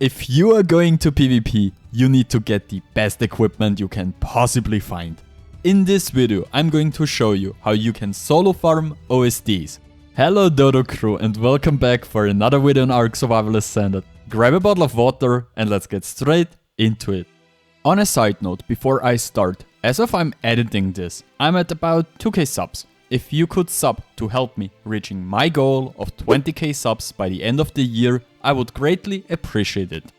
If you are going to PvP, you need to get the best equipment you can possibly find. In this video, I'm going to show you how you can solo farm OSDs. Hello Dodo crew and welcome back for another video on ARK Ascended. Grab a bottle of water and let's get straight into it. On a side note, before I start, as of I'm editing this, I'm at about 2k subs. If you could sub to help me reaching my goal of 20k subs by the end of the year, I would greatly appreciate it.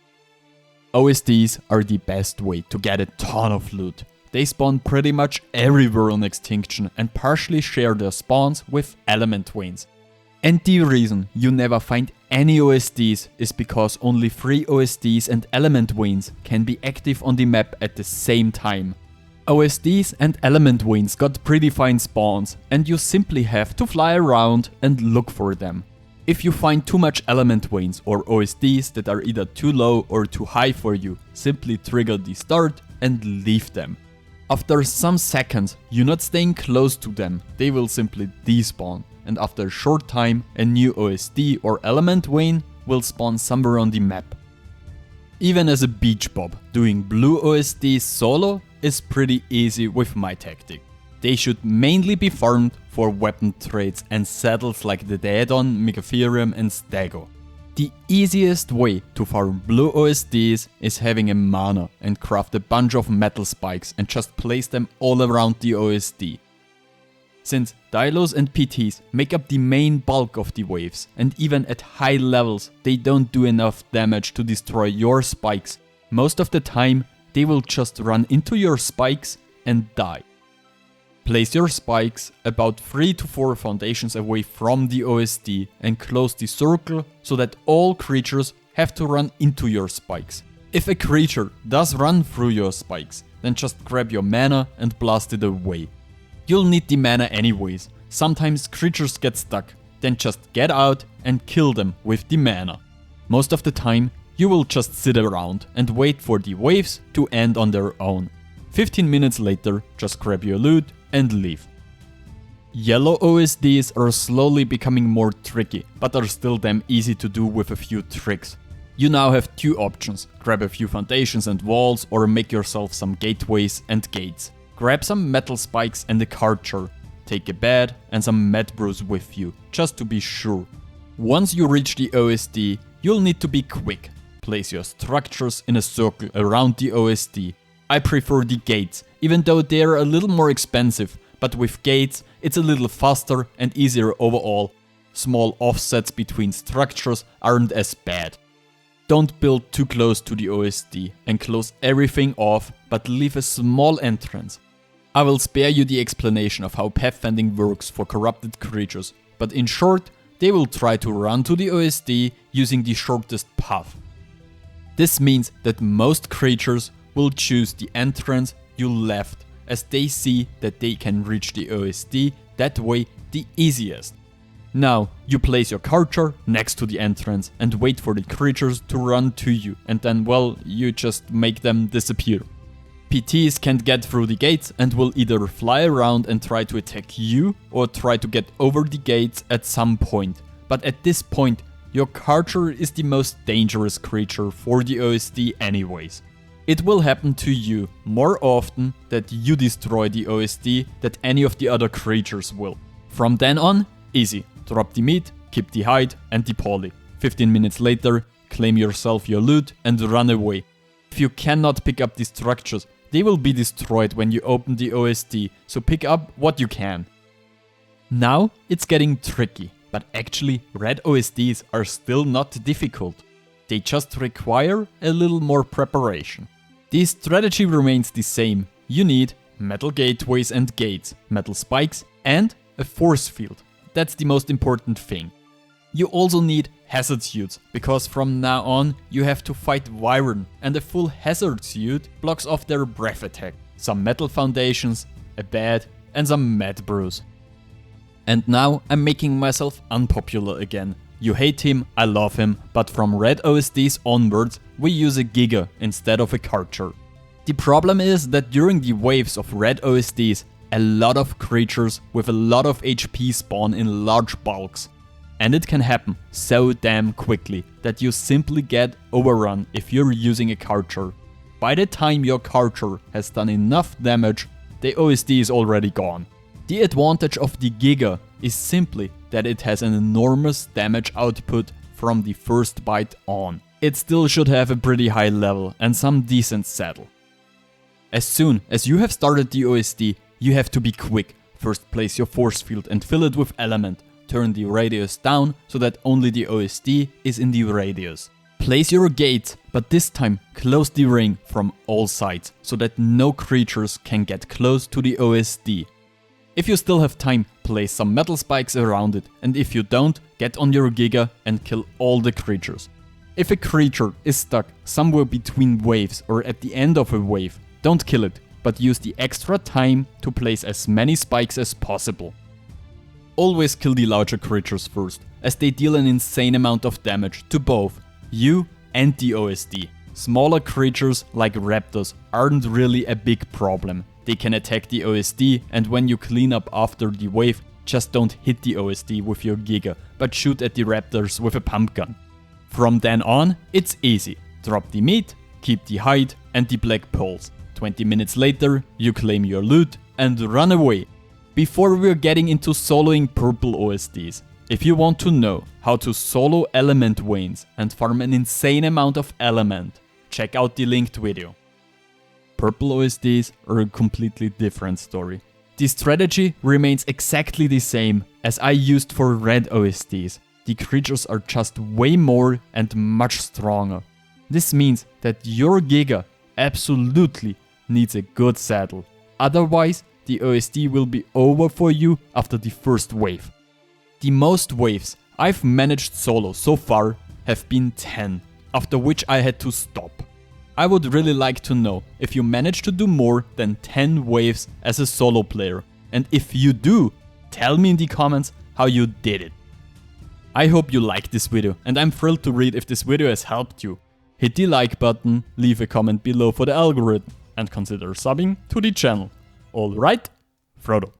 OSDs are the best way to get a ton of loot. They spawn pretty much everywhere on Extinction and partially share their spawns with element veins. And the reason you never find any OSDs is because only 3 OSDs and element veins can be active on the map at the same time. OSDs and element veins got predefined spawns and you simply have to fly around and look for them. If you find too much element veins or OSDs that are either too low or too high for you, simply trigger the start and leave them. After some seconds, you're not staying close to them, they will simply despawn, and after a short time a new OSD or element vein will spawn somewhere on the map. Even as a beach bob, doing Blue OSD solo is pretty easy with my tactic. They should mainly be farmed for weapon trades and saddles like the Daedon, Megatherium and Stego. The easiest way to farm Blue OSDs is having a mana and craft a bunch of metal spikes and just place them all around the OSD. Since Dilos and PTs make up the main bulk of the waves, and even at high levels they don't do enough damage to destroy your spikes, most of the time they will just run into your spikes and die. Place your spikes about 3 to 4 foundations away from the OSD and close the circle so that all creatures have to run into your spikes. If a creature does run through your spikes, then just grab your mana and blast it away. You'll need the mana anyways, sometimes creatures get stuck, then just get out and kill them with the mana. Most of the time, you will just sit around and wait for the waves to end on their own. 15 minutes later, just grab your loot and leave. Yellow OSDs are slowly becoming more tricky, but are still damn easy to do with a few tricks. You now have 2 options, grab a few foundations and walls or make yourself some gateways and gates. Grab some metal spikes and a carcher. Take a bed and some med brews with you, just to be sure. Once you reach the OSD, you'll need to be quick. Place your structures in a circle around the OSD. I prefer the gates, even though they're a little more expensive, but with gates it's a little faster and easier overall. Small offsets between structures aren't as bad. Don't build too close to the OSD and close everything off, but leave a small entrance. I will spare you the explanation of how pathfinding works for corrupted creatures, but in short, they will try to run to the OSD using the shortest path. This means that most creatures will choose the entrance you left, as they see that they can reach the OSD that way the easiest. Now, you place your carcher next to the entrance and wait for the creatures to run to you, and then, well, you just make them disappear. PTs can't get through the gates and will either fly around and try to attack you or try to get over the gates at some point. But at this point, your carcher is the most dangerous creature for the OSD anyways. It will happen to you more often that you destroy the OSD than any of the other creatures will. From then on, easy. Drop the meat, keep the hide and the poly. 15 minutes later, claim yourself your loot and run away. If you cannot pick up the structures, they will be destroyed when you open the OSD, so pick up what you can. Now it's getting tricky, but actually Red OSDs are still not difficult. They just require a little more preparation. The strategy remains the same. You need metal gateways and gates, metal spikes and a force field. That's the most important thing. You also need hazard suits, because from now on you have to fight Wyvern, and a full hazard suit blocks off their breath attack, some metal foundations, a bed and some med brews. And now I'm making myself unpopular again. You hate him, I love him, but from Red OSDs onwards we use a Giga instead of a carcher. The problem is that during the waves of Red OSDs, a lot of creatures with a lot of HP spawn in large bulks. And it can happen so damn quickly that you simply get overrun if you're using a Karcher. By the time your Karcher has done enough damage, the OSD is already gone. The advantage of the Giga is simply that it has an enormous damage output from the first bite on. It still should have a pretty high level and some decent saddle. As soon as you have started the OSD, you have to be quick. First place your force field and fill it with element. Turn the radius down so that only the OSD is in the radius. Place your gate, but this time close the ring from all sides so that no creatures can get close to the OSD. If you still have time, place some metal spikes around it, and if you don't, get on your Giga and kill all the creatures. If a creature is stuck somewhere between waves or at the end of a wave, don't kill it, but use the extra time to place as many spikes as possible. Always kill the larger creatures first, as they deal an insane amount of damage to both you and the OSD. Smaller creatures like raptors aren't really a big problem. They can attack the OSD, and when you clean up after the wave, just don't hit the OSD with your Giga, but shoot at the raptors with a pump gun. From then on, it's easy. Drop the meat, keep the hide and the black pearls. 20 minutes later, you claim your loot and run away. Before we're getting into soloing purple OSDs, if you want to know how to solo element veins and farm an insane amount of element, check out the linked video. Purple OSDs are a completely different story. The strategy remains exactly the same as I used for red OSDs. The creatures are just way more and much stronger. This means that your Giga absolutely needs a good saddle. Otherwise, the OSD will be over for you after the first wave. The most waves I've managed solo so far have been 10, after which I had to stop. I would really like to know if you managed to do more than 10 waves as a solo player, and if you do, tell me in the comments how you did it. I hope you liked this video, and I'm thrilled to read if this video has helped you. Hit the like button, leave a comment below for the algorithm, and consider subbing to the channel. Alright, Frodo.